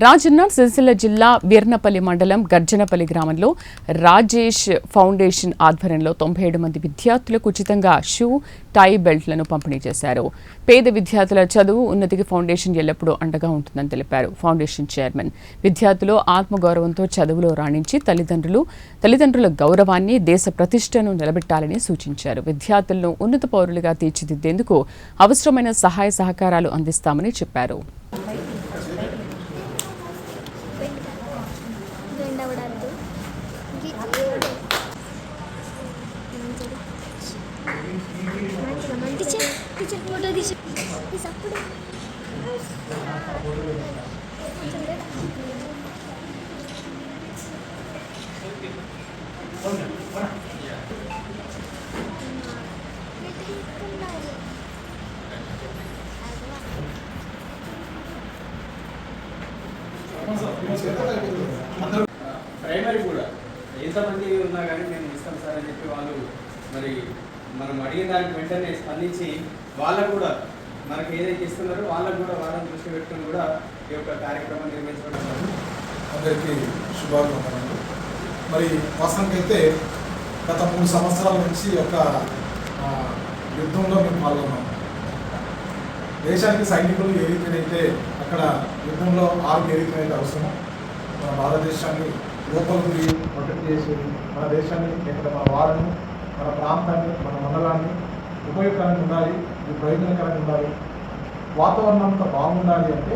రాజన్న సిరిసిల్ల జిల్లా వీర్నపల్లి మండలం గర్జనపల్లి గ్రామంలో రాజేష్ ఫౌండేషన్ ఆధ్వర్యంలో 97 మంది విద్యార్థులకు ఉచితంగా షూ, టై బెల్ట్లను పంపిణీ చేశారు. పేద విద్యార్థుల చదువు ఉన్నతికి ఫౌండేషన్ ఎల్లప్పుడూ అండగా ఉంటుందని తెలిపారు. ఫౌండేషన్ చైర్మన్ విద్యార్థులు ఆత్మగౌరవంతో చదువులో రాణించి తల్లిదండ్రుల గౌరవాన్ని, దేశ ప్రతిష్టను నిలబెట్టాలని సూచించారు. విద్యార్థులను ఉన్నత పౌరులుగా తీర్చిదిద్దేందుకు అవసరమైన సహాయ సహకారాలు అందిస్తామని చెప్పారు. ప్రైమరీ కూడా ఎంతమంది ఉన్నా కానీ మేము ఇస్తాం సార్ అని చెప్పి వాళ్ళు మరి మనం అడిగిన దానికి వెంటనే స్పందించి వాళ్ళకు కూడా మనకు ఏదైతే ఇస్తున్నారో వాళ్ళకు కూడా వాళ్ళని దృష్టి పెట్టుకుని కూడా ఈ యొక్క కార్యక్రమం నిర్వహించడం. అందరికీ శుభాకాంక్షలు. మరి వాస్తవానికి అయితే గత 3 సంవత్సరాల నుంచి ఒక యుద్ధంలో మేము పాల్గొన్నాము. దేశానికి సైనికులు ఏ రీతినైతే అక్కడ యుద్ధంలో ఆరు ఏ రీతినైతే అవసరమో మన భారతదేశాన్ని లోపలికి ప్రొటెక్ట్ చేసేది, మన దేశాన్ని ఇక్కడ మన వారిని, మన ప్రాంతాన్ని, మన మండలాన్ని ఉపయోగకరంగా ఉండాలి, ప్రయోజనకరంగా ఉండాలి, వాతావరణం అంతా బాగుండాలి అంటే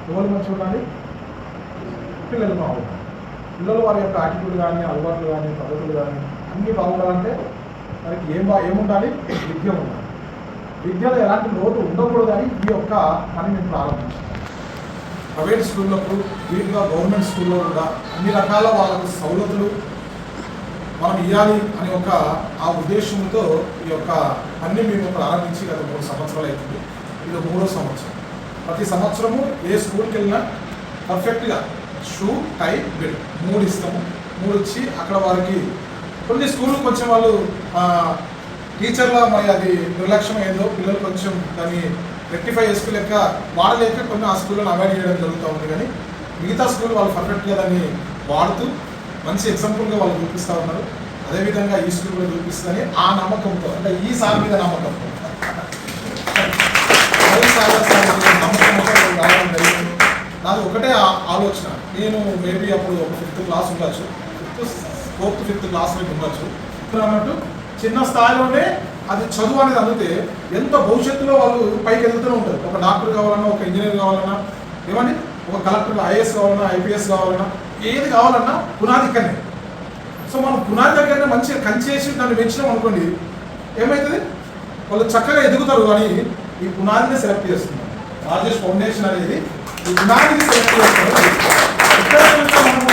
ఎవరు మంచిగా ఉండాలి? పిల్లలు బాగుండాలి. పిల్లలు వారి యొక్క యాటిట్యూడ్ కానీ, అలవాట్లు కానీ, పద్ధతులు కానీ అన్నీ బాగుండాలంటే మనకి ఏముండాలి? విద్య ఉండాలి. విద్యలో ఎలాంటి లోటు ఉండకూడదు అని ఈ యొక్క పని మేము ప్రారంభించాం. ప్రైవేట్ స్కూళ్ళకు వీటిగా గవర్నమెంట్ స్కూల్లో కూడా అన్ని రకాల వాళ్ళకు సౌలతులు మనం ఇవ్వాలి అని ఒక ఆ ఉద్దేశంతో ఈ యొక్క పని మేము ప్రారంభించి గత 3 సంవత్సరాలు అవుతుంది. ఇది 3వ సంవత్సరం. ప్రతి సంవత్సరము ఏ స్కూల్కి వెళ్ళినా పర్ఫెక్ట్గా షూ, టై, బెల్ట్ 3 ఇస్తాము. 3 ఇచ్చి అక్కడ వారికి కొన్ని స్కూళ్ళు కొంచెం వాళ్ళు టీచర్ల మరి అది నిర్లక్ష్యం ఏందో పిల్లలు కొంచెం దాన్ని రెక్టిఫై చేసుకోలేక వాడలేక కొన్ని ఆ స్కూళ్ళను అవాయిడ్ చేయడం జరుగుతూ ఉంది. కానీ మిగతా స్కూల్ వాళ్ళు పర్ఫెక్ట్గా దాన్ని వాడుతూ మంచి ఎగ్జాంపుల్గా వాళ్ళు చూపిస్తూ ఉన్నారు. అదేవిధంగా ఈ స్కూల్ కూడా చూపిస్తుందని ఆ నమ్మకంతో, అంటే ఈ సార్ మీద నమ్మకంతో రావడం జరిగింది. నాది ఒకటే ఆలోచన. నేను మేబీ అప్పుడు ఒక 5th క్లాస్ ఉండొచ్చు, 4th 5th క్లాస్ మీద ఉండొచ్చు అన్నట్టు చిన్న స్థాయిలోనే అది చదువు అనేది అందితే ఎంత భవిష్యత్తులో వాళ్ళు పైకి ఎదుగుతూనే ఉంటారు. ఒక డాక్టర్ కావాలన్నా, ఒక ఇంజనీర్ కావాలన్నా, ఏమండి ఒక కలెక్టర్, ఐఏఎస్ కావాలన్నా, ఐపీఎస్ కావాలన్నా, ఏది కావాలన్నా పునాది ఇక్కడనే. సో మనం పునాది దగ్గరనే మంచిగా కంచేసి దాన్ని పెంచినాం అనుకోండి, ఏమవుతుంది? వాళ్ళు చక్కగా ఎదుగుతారు. కానీ ఈ పునాదిని సెలెక్ట్ చేస్తున్నారు. రాజేష్ ఫౌండేషన్ అనేది ఈ పునాదిని సెలెక్ట్ చేస్తారు. ఇక్కడ మనము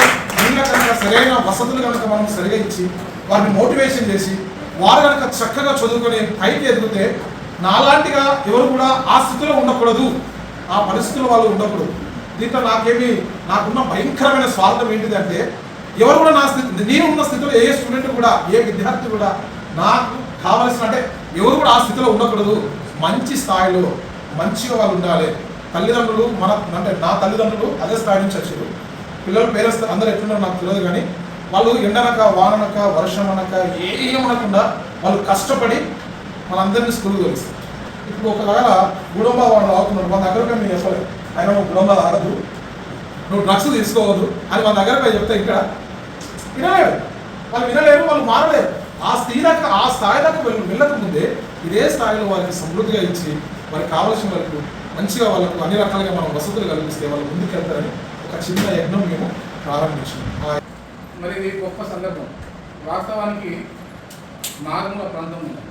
వీళ్ళ కనుక సరైన వసతులు కనుక మనం సరిగా ఇచ్చి వారిని మోటివేషన్ చేసి వారు కనుక చక్కగా చదువుకొని పైకి ఎదిగితే నాలాంటిగా ఎవరు కూడా ఆ స్థితిలో ఉండకూడదు, ఆ పరిస్థితుల్లో వాళ్ళు ఉండకూడదు. దీంట్లో నాకున్న భయంకరమైన స్వార్థం ఏంటిదంటే ఎవరు కూడా నా స్థితి, నేను ఉన్న స్థితిలో ఏ స్టూడెంట్ కూడా, ఏ విద్యార్థి కూడా నాకు కావాల్సిన, అంటే ఎవరు కూడా ఆ స్థితిలో ఉండకూడదు. మంచి స్థాయిలో మంచిగా వాళ్ళు ఉండాలి. తల్లిదండ్రులు అంటే నా తల్లిదండ్రులు అదే స్థాయి నుంచి వచ్చారు. పేరెంట్స్ అందరూ ఎట్లున్నారో నాకు తెలియదు. కానీ వాళ్ళు ఎండనక, వాననక, వర్షం అనక ఏమనకుండా వాళ్ళు కష్టపడి మనందరినీ స్కూల్కి తెలుస్తారు. ఇప్పుడు ఒకవేళ గుడంబా వాళ్ళు ఆగుతున్నారు, మన దగ్గరపై మీరు చెప్పలేదు, ఆయన నువ్వు గుడంబా ఆగదు, నువ్వు డ్రగ్స్ తీసుకోవద్దు అని మన దగ్గరపై చెప్తే ఇక్కడ వినలేరు. వాళ్ళు వినలేరు, వాళ్ళు మారలేరు. ఆ స్థాయి దాకా వెళ్ళకముందే ఇదే స్థాయిలో వారికి సమృద్ధిగా ఇచ్చి వారికి కావాల్సిన వాళ్ళకు మంచిగా వాళ్ళకు అన్ని రకాలుగా మనం వసతులు కల్పిస్తే వాళ్ళు ముందుకు వెళ్తారని ఒక చిన్న యజ్ఞం మేము ప్రారంభించాము. మరి ఇది గొప్ప సందర్భం. వాస్తవానికి మారుమూల ప్రాంతం ఉన్నది,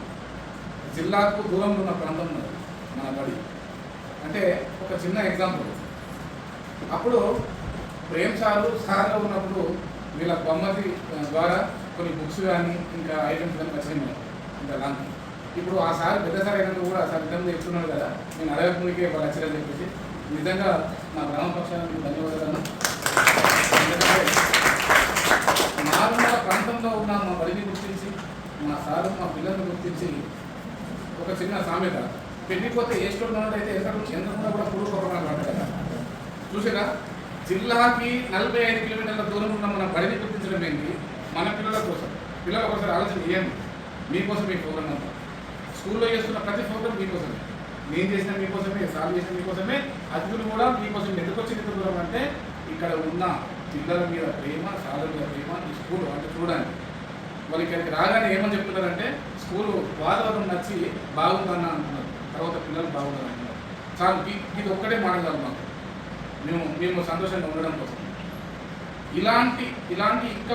జిల్లాకు దూరంలో ఉన్న ప్రాంతం ఉన్నది మన బడి. అంటే ఒక చిన్న ఎగ్జాంపుల్, అప్పుడు ప్రేమ్ సార్లో ఉన్నప్పుడు వీళ్ళ బొమ్మతి ద్వారా కొన్ని బుక్స్ కానీ ఇంకా ఐటమ్స్ కానీ వచ్చినాయి ఇంకా లాంటి. ఇప్పుడు ఆ సార్ పెద్ద సార్ అయినందుకు కూడా సార్ విధంగా చెప్తున్నాడు కదా, నేను అడగకమునికే వాళ్ళు వచ్చారని చెప్పేసి నిజంగా నా గ్రామ పక్షానికి ధన్యవాదాలు. మారుమూల ప్రాంతంలో ఉన్న మా బడిని గుర్తించి, మా సారు మా పిల్లల్ని గుర్తించి ఒక చిన్న సామెత, పెళ్ళిపోతే ఏ స్టోర్ ఉన్నట్టయితే ఎంత కూడా పూర్వపరమైన మాట కదా చూసారా. జిల్లాకి 45 కిలోమీటర్ల దూరం ఉన్న మన బడిని గుర్తించడం ఏంటి? మన పిల్లల కోసం ఆలోచన చేయండి. మీకోసం మీ ప్రోగ్రామ్ అంతా స్కూల్లో చేస్తున్న ప్రతి ప్రోగ్రామ్ మీకోసమే, నేను చేసిన మీకోసమే, సార్ చేసిన మీకోసమే, అతిథులు కూడా మీకోసం. ఎందుకు వచ్చి ఇంత దూరం అంటే ఇక్కడ ఉన్న పిల్లల మీద ప్రేమ, సార్ల మీద ప్రేమ, ఈ స్కూల్ అంటే చూడండి. వాళ్ళు ఇక్కడికి రాగానే ఏమని చెప్తున్నారంటే స్కూలు వాతావరణం నచ్చి బాగుందన్న అంటున్నారు, తర్వాత పిల్లలు బాగున్నారు అంటున్నారు. చాలు, ఇది ఒక్కటే మాట్లాడాలి మాకు, మేము సంతోషంగా ఉండడం కోసం. ఇలాంటి ఇంకా